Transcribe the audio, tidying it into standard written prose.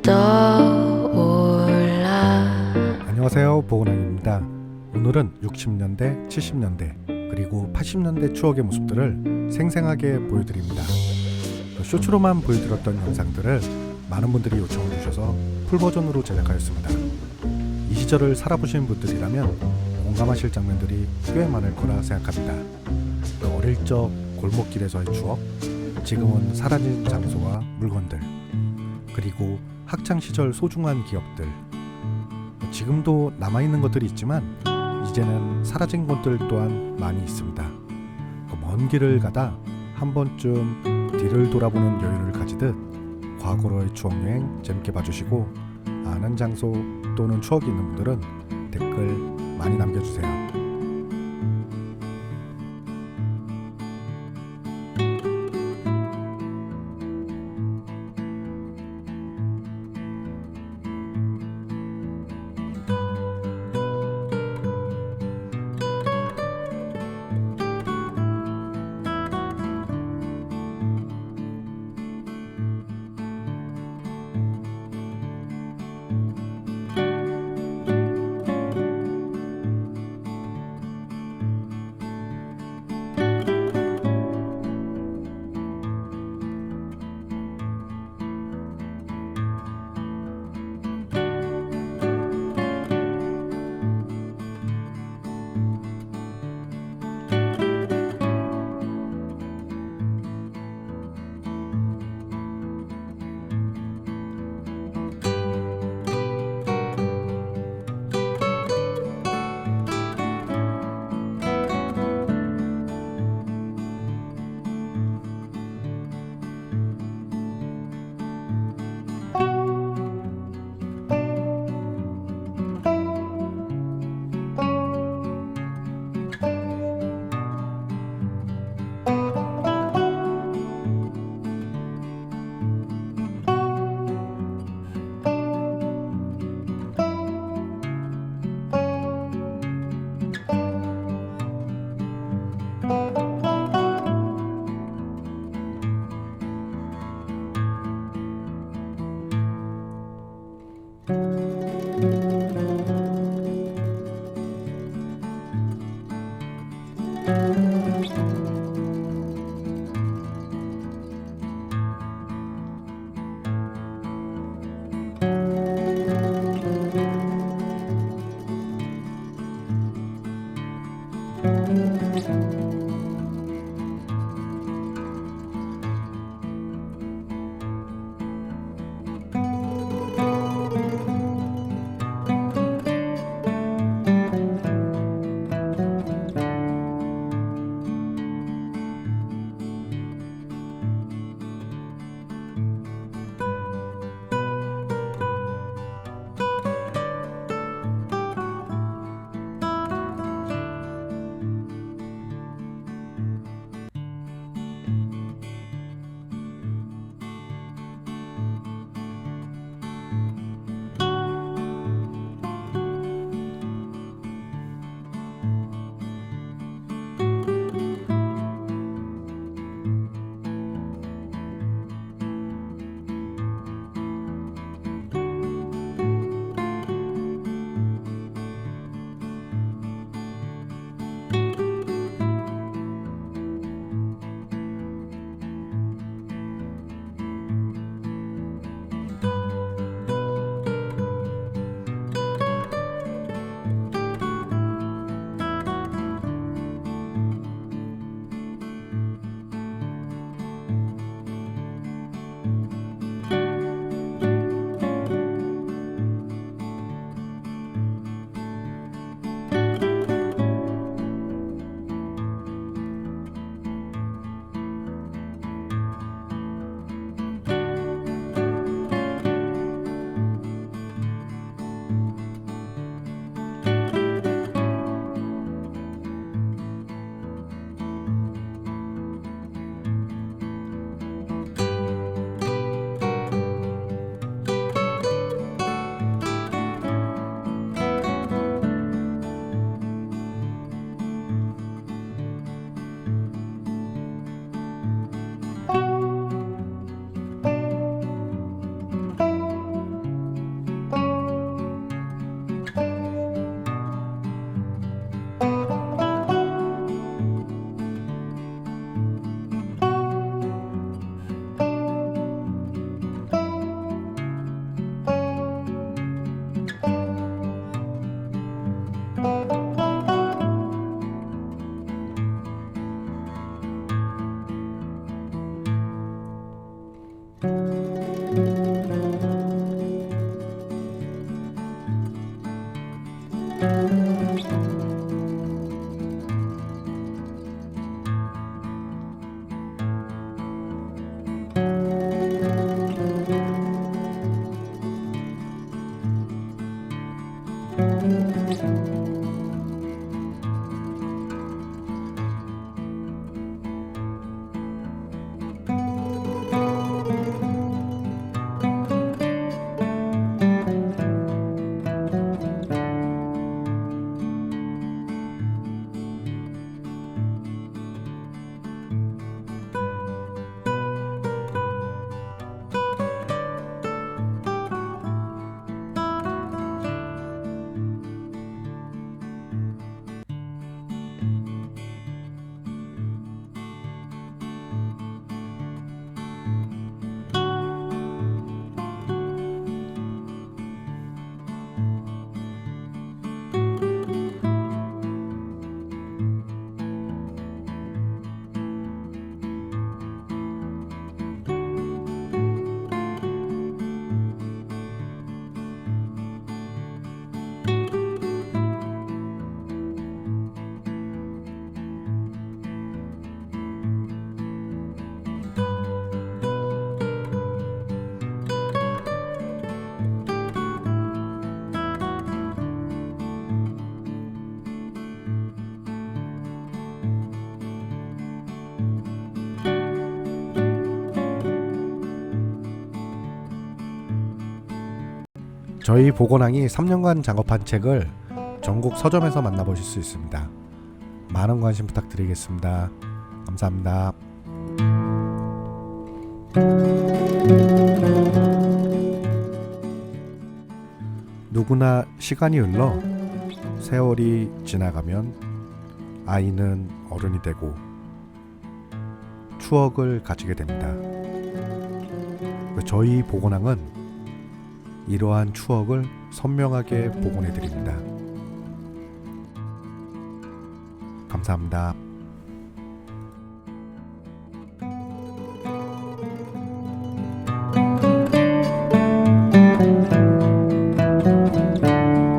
떠올라. 안녕하세요, 보건왕입니다. 오늘은 60년대, 70년대 그리고 80년대 추억의 모습들을 생생하게 보여드립니다. 쇼츠로만 보여드렸던 영상들을 많은 분들이 요청을 주셔서 풀버전으로 제작하였습니다. 이 시절을 살아보신 분들이라면 공감하실 장면들이 꽤 많을 거라 생각합니다. 어릴 적 골목길에서의 추억, 지금은 사라진 장소와 물건들, 그리고 학창시절 소중한 기억들, 지금도 남아있는 것들이 있지만 이제는 사라진 것들 또한 많이 있습니다. 먼 길을 가다 한 번쯤 뒤를 돌아보는 여유를 가지듯 과거로의 추억여행 재밌게 봐주시고, 아는 장소 또는 추억이 있는 분들은 댓글 많이 남겨주세요. 저희 보고낭이 3년간 작업한 책을 전국 서점에서 만나보실 수 있습니다. 많은 관심 부탁드리겠습니다. 감사합니다. 누구나 시간이 흘러 세월이 지나가면 아이는 어른이 되고 추억을 가지게 됩니다. 저희 보고낭은 이러한 추억을 선명하게 복원해 드립니다. 감사합니다.